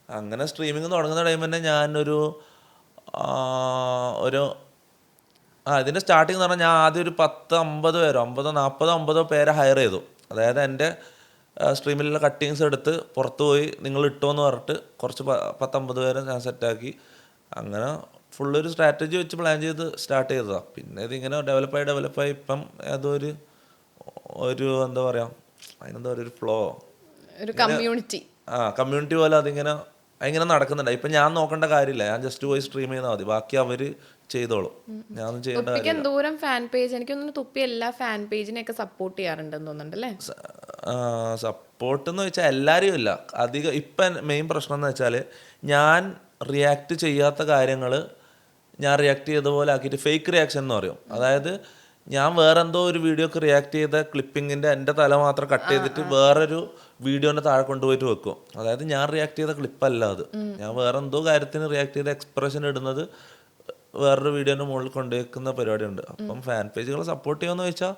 അങ്ങനെ സ്ട്രീമിങ് തുടങ്ങുന്ന ടൈം തന്നെ ഞാനൊരു ആ, ഒരു ഇതിൻ്റെ സ്റ്റാർട്ടിങ് എന്ന് പറഞ്ഞാൽ ഞാൻ ആദ്യം ഒരു 10-50 പേരോ 50 പേരെ ഹയർ ചെയ്തു. അതായത് എൻ്റെ സ്ട്രീമിലുള്ള കട്ടിങ്സ് എടുത്ത് പുറത്ത് പോയി നിങ്ങൾ ഇട്ടോന്ന് പറഞ്ഞിട്ട് കുറച്ച് 10-50 പേരെ ഞാൻ സെറ്റാക്കി. അങ്ങനെ ഫുള്ളൊരു സ്ട്രാറ്റജി വെച്ച് പ്ലാൻ ചെയ്ത് സ്റ്റാർട്ട് ചെയ്തതാണ്. പിന്നെ ഇതിങ്ങനെ ഡെവലപ്പായി ഇപ്പം അതൊരു ഒരു എന്താ പറയുക, അതിനെന്താ പറയുക, ഒരു ഫ്ലോ, ഒരു കമ്മ്യൂണിറ്റി. കമ്മ്യൂണിറ്റി പോലെ അതിങ്ങനെ നടക്കുന്നുണ്ട്. ഇപ്പം ഞാൻ നോക്കേണ്ട കാര്യമില്ല, ഞാൻ ജസ്റ്റ് പോയി സ്ട്രീം ചെയ്താൽ മതി, ബാക്കി അവർ ചെയ്തോളും, ഞാനൊന്നും ചെയ്യേണ്ട തുപ്പിക്ക് കാര്യമില്ല. എന്തോരം ഫാൻ പേജ്, എനിക്ക് തോന്നുന്നു തുപ്പി എല്ലാ ഫാൻ പേജിനെയൊക്കെ സപ്പോർട്ട് ചെയ്യാറുണ്ടെന്ന് തോന്നുന്നുണ്ട് അല്ലേ? സപ്പോർട്ട് എന്ന് വെച്ചാൽ എല്ലാവരും ഇല്ല, അധികം. ഇപ്പം മെയിൻ പ്രശ്നം എന്ന് വെച്ചാൽ ഞാൻ റിയാക്ട് ചെയ്യാത്ത കാര്യങ്ങൾ ഞാൻ റിയാക്ട് ചെയ്ത പോലെ ആക്കിയിട്ട് ഫേക്ക് റിയാക്ഷൻ എന്ന് പറയും. അതായത് ഞാൻ വേറെ എന്തോ ഒരു വീഡിയോക്ക് റിയാക്ട് ചെയ്ത ക്ലിപ്പിങ്ങിൻ്റെ എൻ്റെ തല മാത്രം കട്ട് ചെയ്തിട്ട് വേറൊരു വീഡിയോൻ്റെ താഴെ കൊണ്ടുപോയിട്ട് വെക്കും. അതായത് ഞാൻ റിയാക്ട് ചെയ്ത ക്ലിപ്പല്ല അത്, ഞാൻ വേറെ എന്തോ കാര്യത്തിന് റിയാക്ട് ചെയ്ത എക്സ്പ്രഷൻ ഇടുന്നത് വേറൊരു വീഡിയോൻ്റെ മുകളിൽ കൊണ്ടുവയ്ക്കുന്ന പരിപാടിയുണ്ട്. അപ്പം ഫാൻ പേജുകൾ സപ്പോർട്ട് ചെയ്യുമെന്ന് ചോദിച്ചാൽ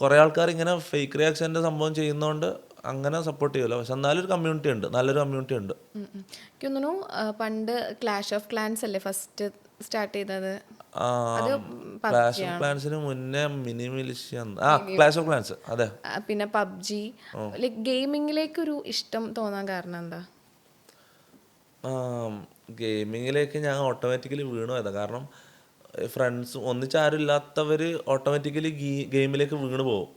കുറേ ആൾക്കാർ ഇങ്ങനെ ഫേക്ക് റിയാക്ഷൻ്റെ സംഭവം ചെയ്യുന്നതുകൊണ്ട് അങ്ങനെ സപ്പോർട്ട് ചെയ്യുമല്ലോ. പക്ഷെ എന്നാലും ഒരു കമ്മ്യൂണിറ്റി ഉണ്ട്, നല്ലൊരു കമ്മ്യൂണിറ്റി ഉണ്ട്. എനിക്ക് തോന്നുന്നു പണ്ട് ക്ലാഷ് ഓഫ് ക്ലാൻസ് അല്ലേ ഫസ്റ്റ് സ്റ്റാർട്ട് ചെയ്തത്? അത് ക്ലാഷ് PUBG ഓഫ് ആണ്. ക്ലാൻസിന് മുന്നേ mini militia, clash of clans, അതെ. പിന്നെ പബ്ജി. ലൈക്ക് ഗെയിമിങ്ങിലേക്കൊരു ഇഷ്ടം തോന്നാൻ കാരണം എന്താ? ഗെയിമിങ്ങിലേക്ക് ഞാൻ ഓട്ടോമാറ്റിക്കലി വീണു പോയതാ. കാരണം ഫ്രണ്ട്സ് ഒന്നിച്ചാരും ഇല്ലാത്തവർ ഓട്ടോമാറ്റിക്കലി ഗെയിമിലേക്ക് വീണ് പോകും.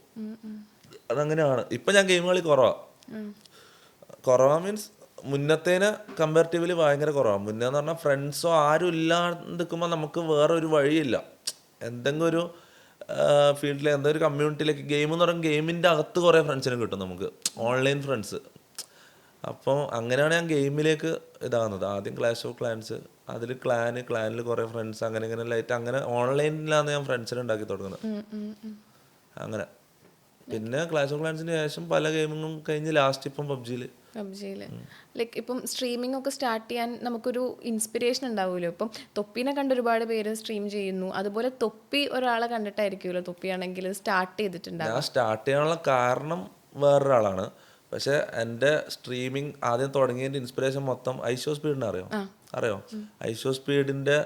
അതങ്ങനെയാണ്. ഇപ്പം ഞാൻ ഗെയിം കളി കുറവാ മീൻസ് മുന്നത്തേന് കമ്പാരിറ്റീവ്ലി ഭയങ്കര കുറവാണ്. മുന്നേന്ന് പറഞ്ഞാൽ ഫ്രണ്ട്സോ ആരും ഇല്ലാണ്ടിരിക്കുമ്പോൾ നമുക്ക് വേറെ ഒരു വഴിയില്ല, എന്തെങ്കിലും ഒരു ഫീൽഡിൽ എന്തെങ്കിലും ഒരു കമ്മ്യൂണിറ്റിയിലേക്ക്. ഗെയിം എന്ന് പറയുമ്പോൾ ഗെയിമിൻ്റെ അകത്ത് കുറേ ഫ്രണ്ട്സിനെ കിട്ടും നമുക്ക്, ഓൺലൈൻ ഫ്രണ്ട്സ്. അപ്പോൾ അങ്ങനെയാണ് ഞാൻ ഗെയിമിലേക്ക് ഇതാകുന്നത്. ആദ്യം ക്ലാഷ് ഓഫ് ക്ലാൻസ്, അതിൽ ക്ലാനിൽ കുറേ ഫ്രണ്ട്സ്, അങ്ങനെ ഇങ്ങനെ ലൈറ്റ്, അങ്ങനെ ഓൺലൈനിലാണ് ഞാൻ ഫ്രണ്ട്സിനെ ഉണ്ടാക്കി തുടങ്ങുന്നത്. അങ്ങനെ പിന്നെ ക്ലാഷ് ഓഫ് ക്ലാൻസിന് ശേഷം പല ഗെയിമിങ്ങും കഴിഞ്ഞ് ലാസ്റ്റ് ഇപ്പം പബ്ജിയിൽ. ലൈക്ക് ഇപ്പം സ്ട്രീമിംഗ് ഒക്കെ സ്റ്റാർട്ട് ചെയ്യാൻ നമുക്കൊരു ഇൻസ്പിറേഷൻ ഉണ്ടാവുമല്ലോ. ഇപ്പം തൊപ്പീനെ കണ്ട് ഒരുപാട് പേര് സ്ട്രീം ചെയ്യുന്നു, അതുപോലെ തൊപ്പി ഒരാളെ കണ്ടിട്ടായിരിക്കുമല്ലോ തൊപ്പിയാണെങ്കിൽ സ്റ്റാർട്ട് ചെയ്തിട്ടുണ്ടാവും. ഞാൻ സ്റ്റാർട്ട് ചെയ്യാനുള്ള കാരണം വേറൊരാളാണ്. പക്ഷെ എൻ്റെ സ്ട്രീമിങ് ആദ്യം തുടങ്ങിയതിൻ്റെ ഇൻസ്പിറേഷൻ മൊത്തം ഐഷോ സ്പീഡിനെ അറിയോ ഐഷോ സ്പീഡിൻ്റെ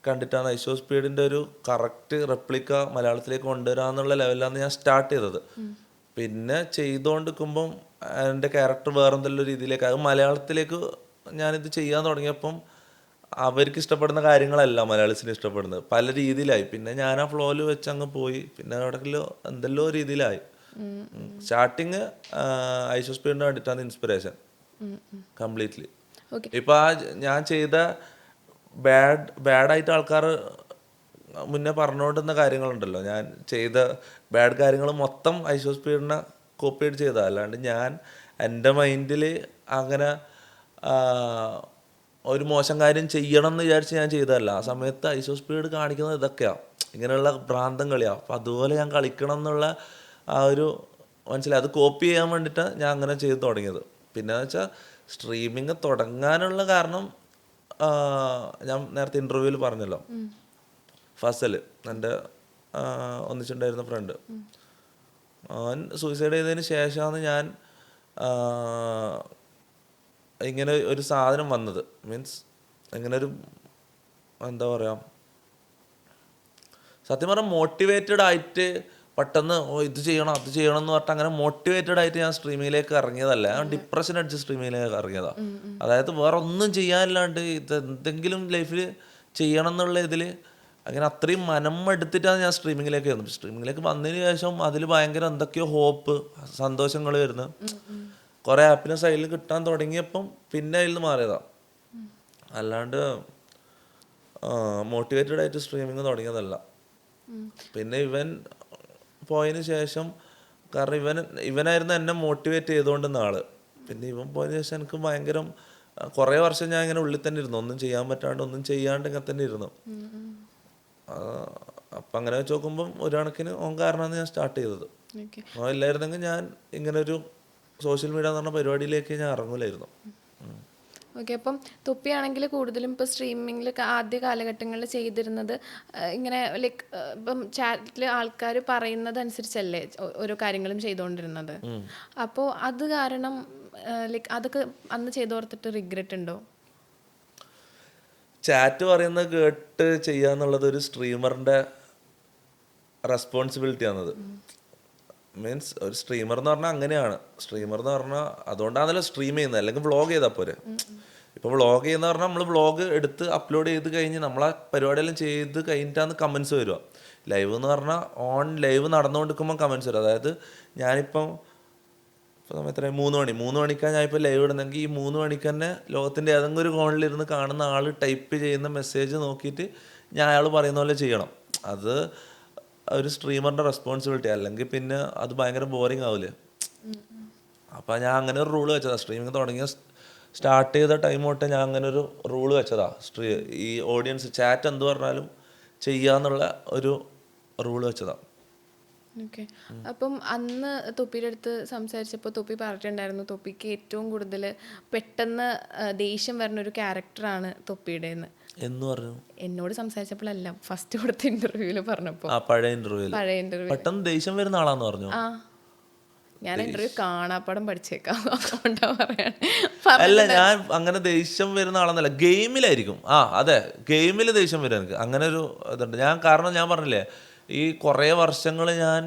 കണ്ടിട്ടാണ്. ഐഷോ സ്പീഡിൻ്റെ ഒരു കറക്റ്റ് റെപ്ലിക്ക മലയാളത്തിലേക്ക് കൊണ്ടുവരാമെന്നുള്ള ലെവലിലാണ് ഞാൻ സ്റ്റാർട്ട് ചെയ്തത്. പിന്നെ ചെയ്തുകൊണ്ടിരിക്കുമ്പം എൻ്റെ ക്യാരക്ടർ വേറെ എന്തെല്ലാം രീതിയിലേക്ക്, അത് മലയാളത്തിലേക്ക് ഞാനിത് ചെയ്യാൻ തുടങ്ങിയപ്പം അവർക്ക് ഇഷ്ടപ്പെടുന്ന കാര്യങ്ങളല്ല മലയാളീസിന് ഇഷ്ടപ്പെടുന്നത്, പല രീതിയിലായി. പിന്നെ ഞാൻ ആ ഫ്ലോയിൽ വെച്ച് അങ്ങ് പോയി, പിന്നെ എവിടെയെല്ലോ എന്തെല്ലോ രീതിയിലായി. സ്റ്റാർട്ടിങ് ഐഷോ സ്പീഡിന് വേണ്ടിയിട്ടാണ് ഇൻസ്പിറേഷൻ കംപ്ലീറ്റ്ലി. ഇപ്പം ഞാൻ ചെയ്ത ബാഡായിട്ട് ആൾക്കാർ മുന്നേ പറഞ്ഞുകൊണ്ടിരുന്ന കാര്യങ്ങളുണ്ടല്ലോ, ഞാൻ ചെയ്ത ബാഡ് കാര്യങ്ങൾ മൊത്തം ഐഷോ സ്പീഡിനെ കോപ്പി അടിച്ച് ചെയ്തതാണ്. അല്ലാണ്ട് ഞാൻ എൻ്റെ മൈൻഡിൽ അങ്ങനെ ഒരു മോശം കാര്യം ചെയ്യണം എന്ന് വിചാരിച്ച് ഞാൻ ചെയ്തതല്ല. ആ സമയത്ത് ഐഷോ സ്പീഡ് കാണിക്കുന്നത് ഇതൊക്കെയാണ്, ഇങ്ങനെയുള്ള ഭ്രാന്തം കളിയാണ്. അപ്പം അതുപോലെ ഞാൻ കളിക്കണം എന്നുള്ള ആ ഒരു മനസ്സിലായി. അത് കോപ്പി ചെയ്യാൻ വേണ്ടിയിട്ടാണ് ഞാൻ അങ്ങനെ ചെയ്ത് തുടങ്ങിയത്. പിന്നെ എന്ന് വെച്ചാൽ സ്ട്രീമിങ് തുടങ്ങാനുള്ള കാരണം ഞാൻ നേരത്തെ ഇൻ്റർവ്യൂവിൽ പറഞ്ഞല്ലോ, ഫസൽ എൻ്റെ ഒന്നിച്ചുണ്ടായിരുന്ന ഫ്രണ്ട്, അവൻ സൂയിസൈഡ് ചെയ്തതിന് ശേഷമാണ് ഞാൻ ഇങ്ങനെ ഒരു സാധനം വന്നത്. മീൻസ് ഇങ്ങനൊരു എന്താ പറയുക, സത്യം പറഞ്ഞാൽ മോട്ടിവേറ്റഡ് ആയിട്ട് പെട്ടെന്ന് ഇത് ചെയ്യണം അത് ചെയ്യണം എന്ന് പറഞ്ഞിട്ട് അങ്ങനെ മോട്ടിവേറ്റഡ് ആയിട്ട് ഞാൻ സ്ട്രീമിങ്ങിലേക്ക് ഇറങ്ങിയതല്ല. ഞാൻ ഡിപ്രഷൻ അടിച്ച് സ്ട്രീമിങ്ങിലേക്ക് ഇറങ്ങിയതാണ്. അതായത് വേറെ ഒന്നും ചെയ്യാനില്ലാണ്ട് ഇത് എന്തെങ്കിലും ലൈഫിൽ ചെയ്യണം എന്നുള്ള ഇതിൽ അങ്ങനെ അത്രയും എടുത്തിട്ടാണ് ഞാൻ സ്ട്രീമിങ്ങിലേക്ക് വരുന്നത്. സ്ട്രീമിങ്ങിലേക്ക് വന്നതിന് ശേഷം അതിൽ ഭയങ്കര എന്തൊക്കെയോ ഹോപ്പ്, സന്തോഷങ്ങൾ വരുന്നു, കുറേ ഹാപ്പിനെസ് അതിൽ കിട്ടാൻ തുടങ്ങിയപ്പം പിന്നെ അതിൽ നിന്ന് മാറിയതാണ്. അല്ലാണ്ട് മോട്ടിവേറ്റഡ് ആയിട്ട് സ്ട്രീമിങ് തുടങ്ങിയതല്ല. പിന്നെ ഇവൻ പോയതിന് ശേഷം, കാരണം ഇവനായിരുന്നു എന്നെ മോട്ടിവേറ്റ് ചെയ്തുകൊണ്ടിരുന്ന ആള്. പിന്നെ ഇവൻ പോയതിന് ശേഷം എനിക്ക് ഭയങ്കര കുറേ വർഷം ഞാൻ ഇങ്ങനെ ഉള്ളിൽ തന്നെ ഇരുന്നു, ഒന്നും ചെയ്യാൻ പറ്റാണ്ട് ഒന്നും ചെയ്യാണ്ട് ഇങ്ങനെ തന്നെ ഇരുന്നു. അപ്പം അങ്ങനെ വെച്ച് നോക്കുമ്പം ഒരു കണക്കിന് ഓൻ കാരണമാണ് ഞാൻ സ്റ്റാർട്ട് ചെയ്തത്. ഓൻ ഇല്ലായിരുന്നെങ്കിൽ ഞാൻ ഇങ്ങനൊരു സോഷ്യൽ മീഡിയ എന്ന് പറഞ്ഞ പരിപാടിയിലേക്ക് ഞാൻ ഇറങ്ങൂലായിരുന്നു. അപ്പം തൊപ്പിയാണെങ്കിൽ കൂടുതലും ഇപ്പോൾ സ്ട്രീമിങ്ങിൽ ആദ്യ കാലഘട്ടങ്ങളിൽ ചെയ്തിരുന്നത് ഇങ്ങനെ ലൈക്ക് ഇപ്പം ചാറ്റിൽ ആൾക്കാർ പറയുന്നത് അനുസരിച്ചല്ലേ ഓരോ കാര്യങ്ങളും ചെയ്തുകൊണ്ടിരുന്നത്. അപ്പോൾ അത് കാരണം ലൈക്ക് അതൊക്കെ അന്ന് ചെയ്തോർത്തിട്ട് റിഗ്രറ്റ് ഉണ്ടോ? ചാറ്റ് പറയുന്നത് കേട്ട് ചെയ്യാന്നുള്ളത് ഒരു സ്ട്രീമറിന്റെ റെസ്പോൺസിബിലിറ്റി ആണത്. മീൻസ് ഒരു സ്ട്രീമർ എന്ന് പറഞ്ഞാൽ അങ്ങനെയാണ്. സ്ട്രീമർ എന്ന് പറഞ്ഞാൽ അതുകൊണ്ടാണല്ലോ സ്ട്രീം ചെയ്യുന്നത്, അല്ലെങ്കിൽ വ്ളോഗ് ചെയ്താൽ പോരെ. ഇപ്പോൾ വ്ളോഗ് ചെയ്യുന്ന പറഞ്ഞാൽ നമ്മൾ വ്ളോഗ് എടുത്ത് അപ്ലോഡ് ചെയ്ത് കഴിഞ്ഞ് നമ്മളെ പരിപാടിയെല്ലാം ചെയ്ത് കഴിഞ്ഞിട്ടാണ് കമൻസ് വരിക. ലൈവ് എന്ന് പറഞ്ഞാൽ ഓൺ ലൈവ് നടന്നുകൊണ്ടിരിക്കുമ്പോൾ കമൻസ് വരും. അതായത് ഞാനിപ്പം ഇപ്പോൾ എത്രയും 3 മണിക്കാണ് ഞാനിപ്പോൾ ലൈവ് ഇടുന്നെങ്കിൽ ഈ 3 മണിക്ക് തന്നെ ലോകത്തിൻ്റെ ഏതെങ്കിലും ഒരു കോണിലിരുന്ന് കാണുന്ന ആൾ ടൈപ്പ് ചെയ്യുന്ന മെസ്സേജ് നോക്കിയിട്ട് ഞാൻ അയാൾ പറയുന്ന പോലെ ചെയ്യണം. അത് ഒരു സ്ട്രീമറിൻ്റെ റെസ്പോൺസിബിലിറ്റി. അല്ലെങ്കിൽ പിന്നെ അത് ഭയങ്കര ബോറിങ് ആവില്ലേ. അപ്പം ഞാൻ അങ്ങനെ ഒരു റൂള് വെച്ചതാണ്. സ്ട്രീമിങ് തുടങ്ങിയ സ്റ്റാർട്ട് ചെയ്ത ടൈം തൊട്ട് ഞാൻ അങ്ങനെ ഒരു റൂള് വെച്ചതാ. ഈ ഓഡിയൻസ് ചാറ്റ് എന്ത് പറഞ്ഞാലും ചെയ്യാന്നുള്ള ഒരു റൂള് വെച്ചതാ. ഓക്കെ. അപ്പം അന്ന് തൊപ്പിയുടെ അടുത്ത് സംസാരിച്ചപ്പോൾ തൊപ്പി പറഞ്ഞിട്ടുണ്ടായിരുന്നു തൊപ്പിക്ക് ഏറ്റവും കൂടുതൽ പെട്ടെന്ന് ദേഷ്യം വരുന്ന ഒരു ക്യാരക്ടറാണ് തൊപ്പിയുടേന്ന്. എന്ന് പറഞ്ഞു എന്നോട് സംസാരിച്ചപ്പോഴല്ല, ഫസ്റ്റ് കൊടുത്ത ഇന്റർവ്യൂവിൽ പറഞ്ഞപ്പോൾ, പഴയ ഇന്റർവ്യൂല് പഴയ ഇന്റർവ്യൂ. പെട്ടെന്ന് ദേഷ്യം വരുന്ന ആളാന്ന് പറഞ്ഞു. ആ, ഞാൻ ഇന്റർവ്യൂ കാണാപ്പാടം പഠിച്ചേക്കാം, അതുകൊണ്ടാ പറയാൻ. അല്ല, ഞാൻ അങ്ങനെ ദേഷ്യം വരുന്ന ആളെന്നല്ല, ഗെയിമിലായിരിക്കും. അതെ, ഗെയിമിൽ ദേഷ്യം വരും എനിക്ക്. അങ്ങനെ ഒരു ഇതുണ്ട്. കാരണം ഞാൻ പറഞ്ഞില്ലേ, ഈ കുറേ വർഷങ്ങൾ ഞാൻ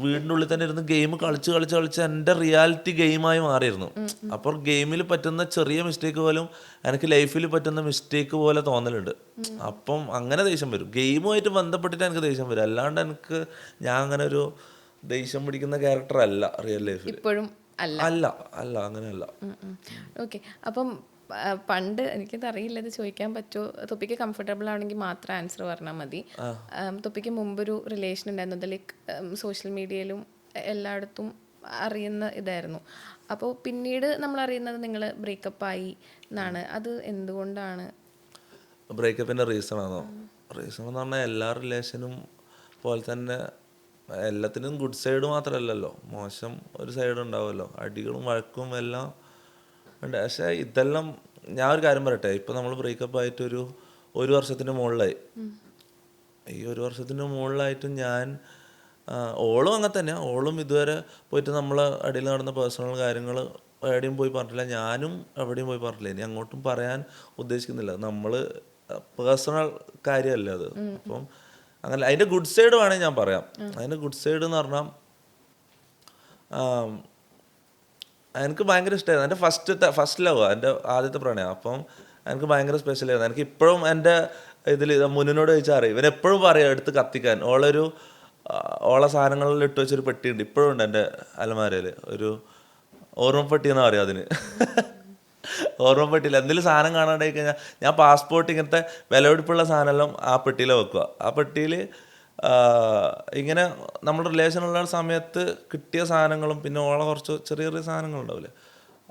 വീടിൻ്റെ ഉള്ളിൽ തന്നെ ഇരുന്ന് ഗെയിം കളിച്ച് എൻ്റെ റിയാലിറ്റി ഗെയിമായി മാറിയിരുന്നു. അപ്പോൾ ഗെയിമിൽ പറ്റുന്ന ചെറിയ മിസ്റ്റേക്ക് പോലും എനിക്ക് ലൈഫിൽ പറ്റുന്ന മിസ്റ്റേക്ക് പോലെ തോന്നലുണ്ട്. അപ്പം അങ്ങനെ ദേഷ്യം വരും. ഗെയിമുമായിട്ട് ബന്ധപ്പെട്ടിട്ട് എനിക്ക് ദേഷ്യം വരും. അല്ലാണ്ട് ഞാൻ അങ്ങനെ ഒരു ദേഷ്യം പിടിക്കുന്ന ക്യാരക്ടർ അല്ല റിയൽ ലൈഫിൽ. ഇപ്പോഴും അല്ല. അല്ല അങ്ങനെയല്ല. ഓക്കെ. അപ്പം പണ്ട്, എനിക്കത് അറിയില്ല, ഇത് ചോദിക്കാൻ പറ്റുമോ, തൊപ്പിക്ക് കംഫർട്ടബിൾ ആണെങ്കിൽ മാത്രം ആൻസർ പറഞ്ഞാൽ മതി. തൊപ്പിക്ക് മുമ്പൊരു റിലേഷൻ ഉണ്ടായിരുന്നു. അത് ലൈക്ക് സോഷ്യൽ മീഡിയയിലും എല്ലായിടത്തും അറിയുന്ന ഇതായിരുന്നു. അപ്പോൾ പിന്നീട് നമ്മൾ അറിയുന്നത് നിങ്ങൾ ബ്രേക്കപ്പ് ആയി എന്നാണ്. അത് എന്തുകൊണ്ടാണ്? ബ്രേക്കപ്പിൻ്റെ റീസൺ ആണോ? റീസൺ എന്ന് പറഞ്ഞാൽ എല്ലാ റിലേഷനും പോലെ തന്നെ എല്ലാത്തിനും ഗുഡ് സൈഡ് മാത്രമല്ലല്ലോ, മോശം ഒരു സൈഡ് ഉണ്ടാവുമല്ലോ. അടികളും വഴക്കും എല്ലാം ഉണ്ട്. പക്ഷേ ഇതെല്ലാം ഞാൻ ഒരു കാര്യം പറയട്ടെ, ഇപ്പം നമ്മൾ ബ്രേക്കപ്പ് ആയിട്ട് ഒരു വർഷത്തിന് മുകളിലായി. ഈ 1 വർഷത്തിന് മുകളിലായിട്ടും ഞാൻ ഓളും അങ്ങനെ തന്നെയാണ്. ഓളും ഇതുവരെ പോയിട്ട് നമ്മൾ അടിയിൽ നടന്ന പേഴ്സണൽ കാര്യങ്ങൾ എവിടെയും പോയി പറഞ്ഞിട്ടില്ല. ഞാനും എവിടെയും പോയി പറഞ്ഞില്ല. ഇനി അങ്ങോട്ടും പറയാൻ ഉദ്ദേശിക്കുന്നില്ല. നമ്മൾ പേഴ്സണൽ കാര്യമല്ല അത്. അപ്പം അങ്ങനെ അതിൻ്റെ ഗുഡ് സൈഡ് വേണമെങ്കിൽ ഞാൻ പറയാം. അതിൻ്റെ ഗുഡ് സൈഡ് എന്ന് പറഞ്ഞാൽ എനിക്ക് ഭയങ്കര ഇഷ്ടമായിരുന്നു. എൻ്റെ ഫസ്റ്റ് ലവ്, എൻ്റെ ആദ്യത്തെ പ്രണയം. അപ്പം എനിക്ക് ഭയങ്കര സ്പെഷ്യലായിരുന്നു. എനിക്ക് ഇപ്പോഴും എൻ്റെ ഇതിൽ മുന്നിനോട് ചോദിച്ചാൽ അറിയാം. ഇവൻ എപ്പോഴും പറയാം എടുത്ത് കത്തിക്കാൻ. ഓളെ സാധനങ്ങളിൽ ഇട്ട് വെച്ചൊരു പെട്ടിയുണ്ട്, ഇപ്പോഴും ഉണ്ട് എൻ്റെ അലമാരയിൽ. ഒരു ഓർമ്മപ്പെട്ടി എന്നാ പറയുക അതിന്. ഓർമ്മപ്പെട്ടില്ല. എന്തെങ്കിലും സാധനം കാണാണ്ടായി കഴിഞ്ഞാൽ ഞാൻ പാസ്പോർട്ട് ഇങ്ങനത്തെ വിലപിടിപ്പുള്ള സാധനമെല്ലാം ആ പെട്ടിയിൽ വെക്കുക. ആ പെട്ടിയിൽ ഇങ്ങനെ നമ്മുടെ റിലേഷനുള്ള സമയത്ത് കിട്ടിയ സാധനങ്ങളും പിന്നെ ഓളെ കുറച്ച് ചെറിയ ചെറിയ സാധനങ്ങളുണ്ടാവില്ലേ,